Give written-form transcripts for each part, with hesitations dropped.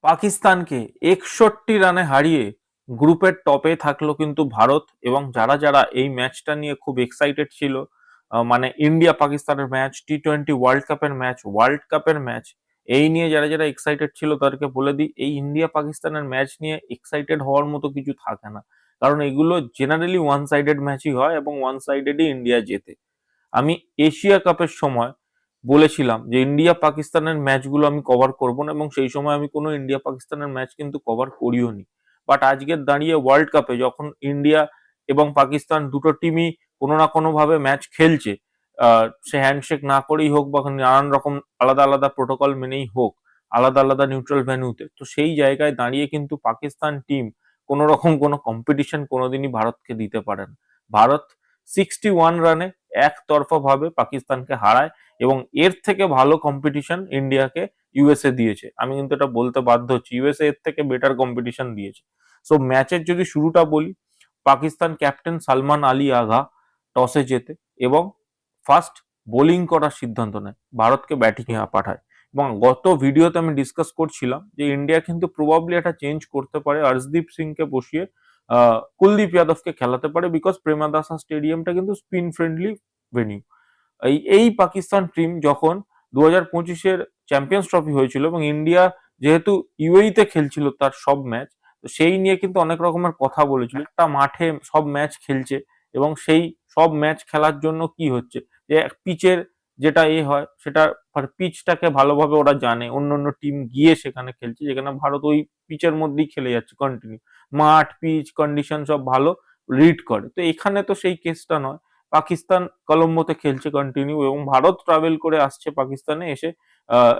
পাকিস্তানকে 61 রানে হারিয়ে গ্রুপের টপে থাকলো কিন্তু ভারত। এবং যারা যারা এই ম্যাচটা নিয়ে খুব এক্সাইটেড ছিল, মানে ইন্ডিয়া পাকিস্তানের ম্যাচ, টি-20 ওয়ার্ল্ড কাপের ম্যাচ, এই নিয়ে যারা যারা এক্সাইটেড ছিল তাদেরকে বলে দিই, এই ইন্ডিয়া পাকিস্তানের ম্যাচ নিয়ে এক্সাইটেড হওয়ার মতো কিছু থাকে না। কারণ এগুলো জেনারেলি ওয়ান সাইডেড ম্যাচই হয় এবং ওয়ান সাইডেডই ইন্ডিয়া জেতে। আমি এশিয়া কাপের সময় বলেছিলাম যে ইন্ডিয়া পাকিস্তানের ম্যাচগুলো আমি কভার করব না, এবং সেই সময় আমি কোনো ইন্ডিয়া পাকিস্তানের ম্যাচ কিন্তু কভার করিও নি। বাট আজকের দাঁড়িয়ে ওয়ার্ল্ড কাপে যখন ইন্ডিয়া এবং পাকিস্তান দুটো টিমই কোনো না কোনো ভাবে ম্যাচ খেলছে, সে হ্যান্ডশেক না করেই হোক বা নানান রকম আলাদা আলাদা প্রোটোকল মেনেই হোক, আলাদা আলাদা নিউট্রাল ভেন্যুতে, তো সেই জায়গায় দাঁড়িয়ে কিন্তু পাকিস্তান টিম কোনো রকম কোনো কম্পিটিশন কোনোদিনই ভারতকে দিতে পারে না। ভারত 61 রানে একতরফা ভাবে পাকিস্তানকে হারায়, এবং এর থেকে ভালো কম্পিটিশন ইন্ডিয়াকে ইউএসএ দিয়েছে। আমি কিন্তু এটা বলতে বাধ্য হচ্ছি, ইউএসএ এর থেকে বেটার কম্পিটিশন দিয়েছে। সো ম্যাচের যদি শুরুটা বলি, পাকিস্তান ক্যাপ্টেন সালমান আলী আগা টসে জেতে এবং ফার্স্ট বোলিং করার সিদ্ধান্ত নেয়, ভারতকে ব্যাটিং এ পাঠায়। এবং গত ভিডিওতে আমি ডিসকাস করছিলাম যে ইন্ডিয়া কিন্তু প্রবাবলি একটা চেঞ্জ করতে পারে, হর্ষদীপ সিংকে বসিয়ে কুলদীপ যাদবকে খেলাতে পারে, বিকজ প্রেমাদাসা স্টেডিয়ামটা কিন্তু স্পিন ফ্রেন্ডলি ভেনিউ। এই পাকিস্তান টিম যখন 2025-এর চ্যাম্পিয়ন্স ট্রফি হয়েছিল এবং ইন্ডিয়া যেহেতু ইউএইতে খেলছিল তার সব ম্যাচ, তো সেই নিয়ে কিন্তু অনেক রকমের কথা বলেছিল। একটা মাঠে সব ম্যাচ খেলছে এবং সেই সব ম্যাচ খেলার জন্য কি হচ্ছে, যে পিচের যেটা হয় সেটা পিচটাকে ভালোভাবে ওরা জানে, অন্য অন্য টিম গিয়ে সেখানে খেলছে, যেখানে ভারত ওই পিচের মধ্যেই খেলে যাচ্ছে কন্টিনিউ। মাঠ, পিচ, কন্ডিশন সব ভালো রিড করে। তো এখানে তো সেই কেসটা নয়। পাকিস্তান কলম্বোতে খেলছে কন্টিনিউ এবং ভারত ট্রাভেল করে আসছে পাকিস্তানে এসে,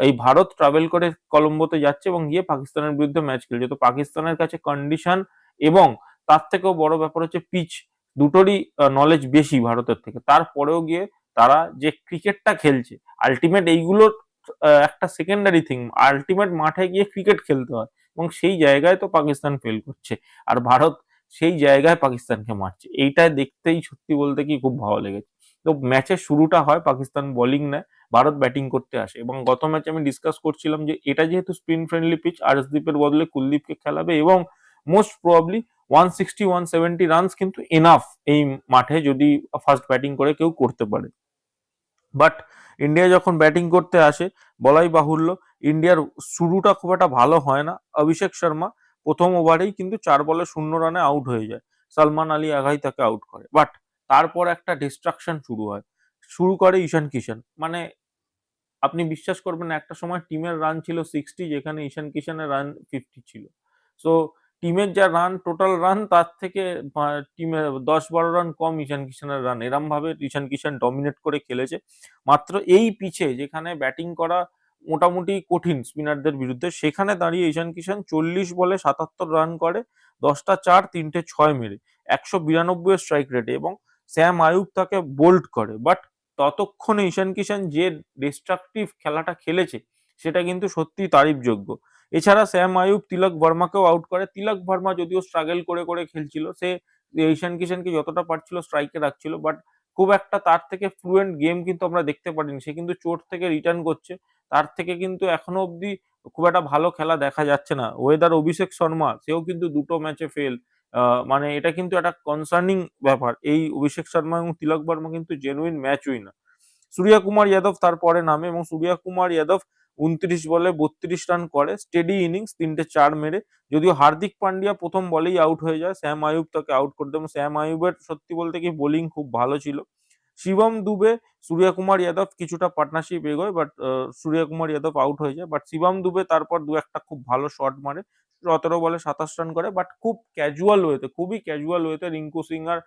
এই ভারত ট্রাভেল করে কলম্বোতে যাচ্ছে এবং গিয়ে পাকিস্তানের বিরুদ্ধে ম্যাচ খেলছে। তো পাকিস্তানের কাছে কন্ডিশন এবং তার থেকেও বড় ব্যাপার হচ্ছে পিচ, দুটোরই নলেজ বেশি ভারতের থেকে। তারপরেও গিয়ে তারা যে ক্রিকেটটা খেলছে, আলটিমেট এইগুলোর একটা সেকেন্ডারি থিং, আলটিমেট মাঠে গিয়ে ক্রিকেট খেলতে হয় এবং সেই জায়গায় তো পাকিস্তান ফেল করছে, আর ভারত সেই জায়গায় পাকিস্তানকে মারছে। এইটা দেখতেই সত্যি বলতে কি খুব ভালো লেগেছে। তো ম্যাচের শুরুটা হয়, পাকিস্তান বোলিং নেয়, ভারত ব্যাটিং করতে আসে। এবং গত ম্যাচে আমি ডিসকাস করছিলাম যে এটা যেহেতু স্পিন ফ্রেন্ডলি পিচ, আর্শদীপের বদলে কুলদীপকে খেলাবে এবং মোস্ট প্রবাবলি 160-170 রানস কিন্তু এনাফ এই মাঠে যদি ফার্স্ট ব্যাটিং করে কেউ করতে পারে। বাট ইন্ডিয়া যখন ব্যাটিং করতে আসে, বলাই বাহুল্য ইন্ডিয়ার শুরুটা খুব একটা ভালো হয় না। অভিষেক শর্মা প্রথম ওভারেই কিন্তু 4 বলে 0 রানে আউট হয়ে যায়, সালমান আলী আঘাই তাকে আউট করে। বাট তারপর একটা ডিস্ট্রাকশন শুরু হয়, শুরু করে ঈশান কিষান। মানে আপনি বিশ্বাস করবেন না, একটা সময় টিমের রান ছিল 60, যেখানে ঈশান কিষানের রান 50 ছিল। সো টিমের যা রান, টোটাল রান, তার থেকে টিমের 10-12 রান কম ঈশান কিষানের রান। এরম ভাবে ঈশান কিষান ডমিনেট করে খেলেছে। মাত্র এই পিচে যেখানে ব্যাটিং করা মোটামুটি কঠিন স্পিনারদের বিরুদ্ধে, সেখানে দাঁড়িয়ে ঈশান কিষান 40 বলে 77 রান করে, 10টা চার 3টে 6 মেরে 192 স্ট্রাইক রেটে, এবং স্যাম আয়ুব তাকে বোল্ড করে। বাট ততক্ষণে ঈশান কিষান যে ডিস্ট্রাকটিভ খেলাটা খেলেছে সেটা কিন্তু সত্যি তারিফযোগ্য। এছাড়া স্যাম আয়ুব তিলক ভার্মাকেও আউট করে। তিলক ভার্মা যদিও স্ট্রাগল করে করে খেলছিল, সে ঈশান কিষানকে যতটা পারছিল স্ট্রাইকে রাখছিল, বাট খুব একটা তার থেকে ফ্লুয়েন্ট গেম কিন্তু আমরা দেখতে পারিনি। সে কিন্তু চোট থেকে রিটার্ন করছে, তার থেকে কিন্তু এখনো অব্দি খুব একটা ভালো খেলা দেখা যাচ্ছে না। ওয়েদার অভিষেক শর্মা, সেও কিন্তু দুটো ম্যাচে ফেল। মানে এটা কিন্তু একটা কনসার্নিং ব্যাপার। এই অভিষেক শর্মা এবং তিলক ভার্মা কিন্তু জেনুইন ম্যাচ উইনার। সূর্য কুমার যাদব তারপরে নামে এবং সূর্য কুমার যাদব 29 বলে 32 রান করে, স্টেডি ইনিংস, 3টে 4 মেরে। যদিও হার্দিক পান্ডিয়া প্রথম বলেই আউট হয়ে যায়, স্যাম আয়ুব তাকে আউট করে দেয় এবং স্যাম আয়ুবের সত্যি বলতে কি বোলিং খুব ভালো ছিল। শিবম দুবে, সূর্য কুমার যাদব কিছুটা পার্টনারশিপ এগোয়, but Surya Kumar Yadav out হয়ে যায়। বাট শিবম দুবে তারপর দু একটা খুব ভালো শট মারে, 17 বলে 27 রান করে, বাট খুব ক্যাজুয়াল ওয়েতে, খুবই ক্যাজুয়াল ওয়েতে রিঙ্কু সিং আর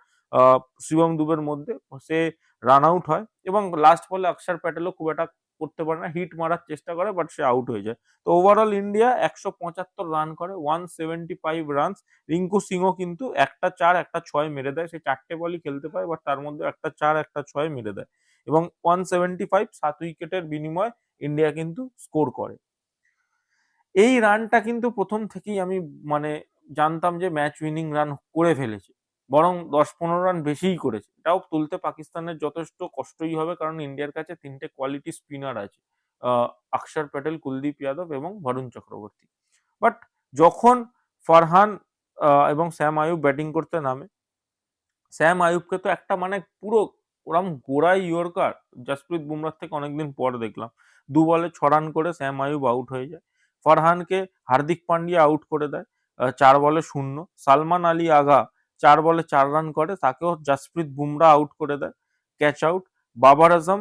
শিবম দুবের মধ্যে সে রান আউট হয়। এবং লাস্ট বলে অক্ষর প্যাটেলও খুব একটা করতে পারে না, হিট মারার চেষ্টা করে, বাট সে আউট হয়ে যায়। তো ওভারঅল ইন্ডিয়া 175 রান করে, 175 রানস। রিঙ্কু সিংও কিন্তু একটা চার একটা ছয় মেরে দেয়, সে 4টে বলই খেলতে পায়, বাট তার মধ্যে একটা চার একটা ছয় মেরে দেয় এবং 175, 7 উইকেটের বিনিময়ে ইন্ডিয়া কিন্তু স্কোর করে। এই রানটা কিন্তু প্রথম থেকেই আমি মানে জানতাম যে ম্যাচ উইনিং রান করে ফেলেছে, বরং 10-15 রান বেশিই করেছে। এটাও তুলতে পাকিস্তানের যথেষ্ট কষ্টই হবে, কারণ ইন্ডিয়ার কাছে 3টে কোয়ালিটি স্পিনার আছে, অক্ষর প্যাটেল, কুলদীপ যাদব এবং বরুণ চক্রবর্তী। বাট যখন ফারহান এবং স্যাম আইয়ুব ব্যাটিং করতে নামে, স্যাম আইয়ুবকে তো একটা মানে পুরো ওরম গোড়ায় ইয়র্কার জাসপ্রীত বুমরার থেকে অনেকদিন পর দেখলাম। ২ বলে ৬ রান করে স্যাম আইয়ুব আউট হয়ে যায়। ফারহানকে হার্দিক পান্ডিয়া আউট করে দেয় ৪ বলে ০। সালমান আলী আগা ৪ বলে ৪ রান করে, তাকেও জাসপ্রীত বুমরা আউট করে দেয়, ক্যাচ আউট। বাবার আজম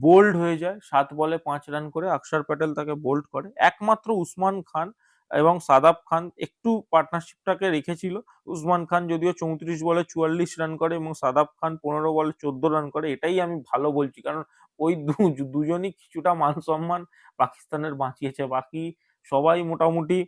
বোল্ড হয়ে যায় ৭ বলে ৫ রান করে, অক্ষর প্যাটেল তাকে বোল্ড করে। একমাত্র উসমান খান এবং সাদাব খান একটু পার্টনারশিপটাকে রেখেছিল। উসমান খান যদিও ৩৪ বলে ৪৪ রান করে এবং সাদাব খান ১৫ বলে ১৪ রান করে। এটাই আমি ভালো বলছি, কারণ ওই দুজনই কিছুটা মান সম্মান পাকিস্তানের বাঁচিয়েছে। বাকি সবাই মোটামুটি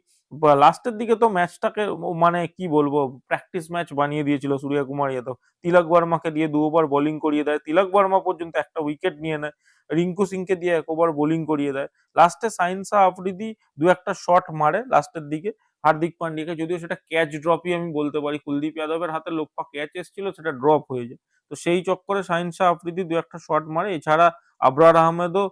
লাস্টের দিকে তো ম্যাচটাকে মানে কি বলবো, প্র্যাকটিস ম্যাচ বানিয়ে দিয়েছিল সূর্য কুমার যাদব। তিলক বর্মাকে দিয়ে ২ ওভার বোলিং করিয়ে দেয়, তিলক বর্মা পর্যন্ত একটা উইকেট নিয়ে নেয়, রিঙ্কু সিংকে দিয়ে ১ ওভার বোলিং করিয়ে দেয়। লাস্টে শাহিন শাহ আফ্রিদি ২-১টা শট মারে লাস্টের দিকে হার্দিক পান্ডিয়াকে, যদিও সেটা ক্যাচ ড্রপই আমি বলতে পারি। কুলদীপ যাদবের হাতে লোপ্পা ক্যাচ এসেছিল, সেটা ড্রপ হয়ে যায়। তো সেই চক্করে শাহিন শাহ আফ্রিদি ২-১টা শট মারে। এছাড়া আবরার আহমেদও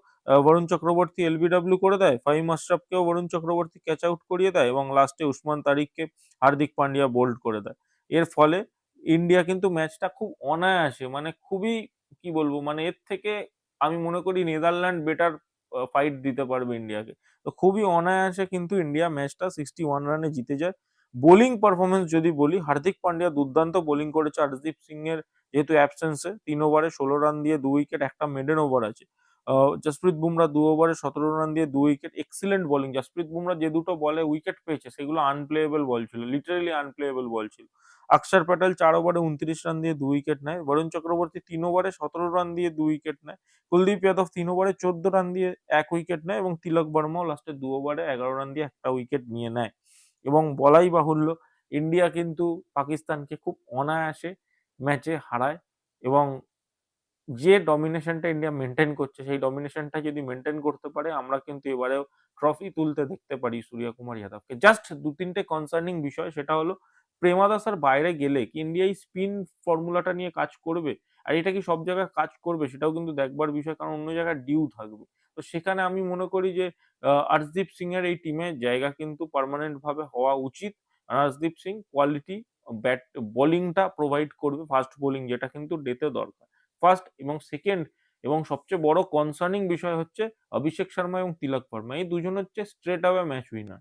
বরুণ চক্রবর্তী এলবিডব্লিউ করে দেয়, ফাহিম আশরাফকেও বরুণ চক্রবর্তী ক্যাচ আউট করিয়ে দেয় এবং লাস্টে উসমান তারিককে হার্দিক পান্ডিয়া বোল্ড করে দেয়। এর ফলে ইন্ডিয়া কিন্তু ম্যাচটা খুব অনায়াসে, মানে খুবই কি বলবো, মানে এর থেকে আমি মনে করি নেদারল্যান্ড বেটার ফাইট দিতে পারবে ইন্ডিয়াকে। তো খুবই অনায়াসে কিন্তু ইন্ডিয়া ম্যাচটা 61 রানে জিতে যায়। বোলিং পারফরমেন্স যদি বলি, হার্দিক পান্ডিয়া দুর্দান্ত বোলিং করেছে হরদীপ সিং এর যেহেতু অ্যাবসেন্সে। ৩ ওভারে ১৬ রান দিয়ে ২ উইকেট, একটা মেডেন ওভার আছে। জসপ্রীত বুমরা ২ ওভারে ১৭ রান দিয়ে ২ wicket, excellent bowling. Jasprit Bumrah যে দুটো বলে উইকেট পেয়েছে সেগুলো আনপ্লেয়েবল বল ছিল, লিটারেলি আনপ্লেয়েবল বল ছিল। অক্ষর প্যাটেল ৪ ওভারে ২৯ রান দিয়ে ২ উইকেট নেয়। বরুণ চক্রবর্তী ৩ ওভারে ১৭ রান দিয়ে ২ উইকেট নেয়। কুলদীপ যাদব ৩ ওভারে ১৪ রান দিয়ে ১ উইকেট নেয় এবং তিলক বর্মাও লাস্টে ২ ওভারে ১১ রান দিয়ে একটা উইকেট নিয়ে নেয়। এবং বলাই বাহুল্য, ইন্ডিয়া কিন্তু পাকিস্তানকে খুব অনায়াসে ম্যাচে হারায় এবং যে ডমিনেশনটা ইন্ডিয়া মেনটেন করছে সেই ডমিনেশনটা যদি মেনটেন করতে পারে, আমরা কিন্তু এবারেও ট্রফি তুলতে দেখতে পারি সূর্য কুমার যাদবকে। জাস্ট ২-৩টে কনসার্নিং বিষয়, সেটা হলো প্রেমাদাসার বাইরে গেলে কি ইন্ডিয়া এই স্পিন ফর্মুলাটা নিয়ে কাজ করবে? আর এটা কি সব জায়গায় কাজ করবে? সেটাও কিন্তু দেখবার বিষয়, কারণ অন্য জায়গায় ডিউ থাকবে। তো সেখানে আমি মনে করি যে আর্শদীপ সিং এর এই টিমে জায়গা কিন্তু পার্মানেন্ট ভাবে হওয়া উচিত। আর্শদীপ সিং কোয়ালিটি ব্যাট বোলিংটা প্রোভাইড করবে, ফাস্ট বোলিং, যেটা কিন্তু ডেতে দরকার। ফার্স্ট এবং সেকেন্ড এবং সবচেয়ে বড় কনসার্নিং বিষয় হচ্ছে অভিষেক শর্মা এবং তিলক বর্মা, এই দুজন হচ্ছে স্ট্রেট অ্যাওয়ে ম্যাচ উইনার।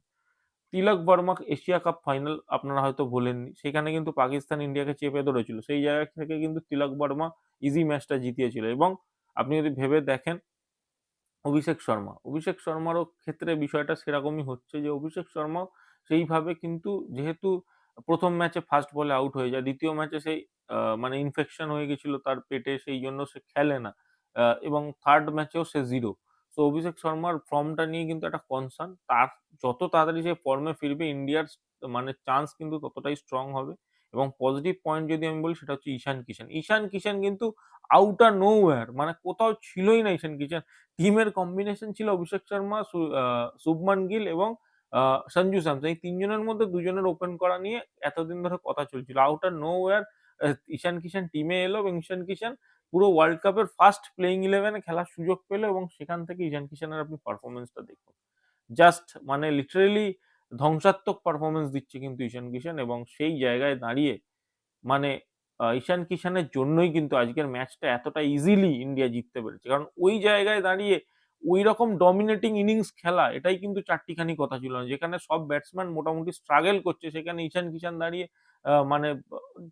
তিলক বর্মা এশিয়া কাপ ফাইনাল আপনারা হয়তো ভোলেননি, সেখানে কিন্তু পাকিস্তান ইন্ডিয়াকে চেপে ধরেছিল, সেই জায়গা থেকে কিন্তু তিলক বর্মা ইজি ম্যাচটা জিতিয়েছিল। এবং আপনি যদি ভেবে দেখেন অভিষেক শর্মারও ক্ষেত্রে বিষয়টা সেরকমই হচ্ছে, যে অভিষেক শর্মা সেইভাবে কিন্তু, যেহেতু প্রথম ম্যাচে ফার্স্ট বলে আউট হয়ে যায়, দ্বিতীয় ম্যাচে সেই মানে ইনফেকশন হয়ে গেছিল তার পেটে, সেই জন্য সে খেলে না, এবং থার্ড ম্যাচেও সে জিরো। তো অভিষেক শর্মার ফর্মটা নিয়ে কিন্তু একটা কনসার্ন। তার যত তাড়াতাড়ি সে ফর্মে ফিরবে, ইন্ডিয়ার মানে চান্স কিন্তু ততটাই স্ট্রং হবে। এবং পজিটিভ পয়েন্ট যদি আমি বলি, সেটা হচ্ছে ঈশান কিষান কিন্তু আউটার নোওয়্যার, মানে কোথাও ছিলই না ঈশান কিষান। টিমের কম্বিনেশন ছিল অভিষেক শর্মা, শুভমান গিল এবং সঞ্জু স্যামসন, এই ৩ জনের মধ্যে ২ জনের ওপেন করা নিয়ে এতদিন ধরে কথা চলছিল। আউট অফ নোওয়্যার ঈশান কিষান টিমে এলো এবং ঈশান কিষান পুরো ওয়ার্ল্ড কাপের ফার্স্ট প্লেইং 11 এ খেলার সুযোগ পেল এবং সেখান থেকে ঈশান কিষানের আপনি পারফরমেন্সটা দেখুন। জাস্ট মানে লিটারেলি ধ্বংসাত্মক পারফরমেন্স দিচ্ছে কিন্তু ঈশান কিষান, এবং সেই জায়গায় দাঁড়িয়ে মানে ঈশান কিষানের জন্যই কিন্তু আজকের ম্যাচটা এতটা ইজিলি ইন্ডিয়া জিততে পেরেছে। কারণ ওই জায়গায় দাঁড়িয়ে ঐরকম ডমিনেটিং ইনিংস খেলা, এটাই কিন্তু চারটিখানি কথা ছিল না। যেখানে সব ব্যাটসম্যান মোটামুটি স্ট্রাগল করছে, সেখানে ঈশান কিষান দাঁড়িয়ে মানে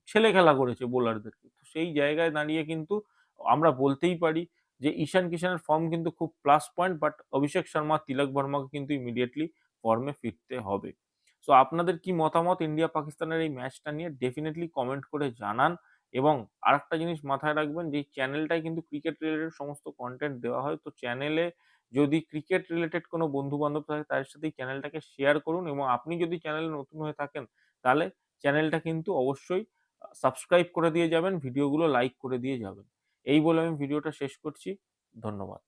ছেলে খেলা করেছে বোলারদেরকে। তো সেই জায়গায় দাঁড়িয়ে কিন্তু আমরা বলতেই পারি যে ঈশান কিষানের ফর্ম কিন্তু খুব plus point, but Abhishek Sharma, তিলক বর্মাকে কিন্তু ইমিডিয়েটলি ফর্মে ফিরতে হবে। সো আপনাদের কি মতামত ইন্ডিয়া পাকিস্তানের এই ম্যাচটা নিয়ে ডেফিনেটলি কমেন্ট করে জানান। এবং আরেকটা জিনিস মাথায় রাখবেন, যে চ্যানেলটায় কিন্তু ক্রিকেট রিলেটেড সমস্ত কন্টেন্ট দেওয়া হয়। তো চ্যানেলে যদি ক্রিকেট রিলেটেড কোনো বন্ধু বান্ধব থাকে, তাদের সাথে এই চ্যানেলটাকে শেয়ার করুন, এবং আপনি যদি চ্যানেলে নতুন হয়ে থাকেন, তাহলে চ্যানেলটা কিন্তু অবশ্যই সাবস্ক্রাইব করে দিয়ে যাবেন, ভিডিওগুলো লাইক করে দিয়ে যাবেন। এই বলে আমি ভিডিওটা শেষ করছি। ধন্যবাদ।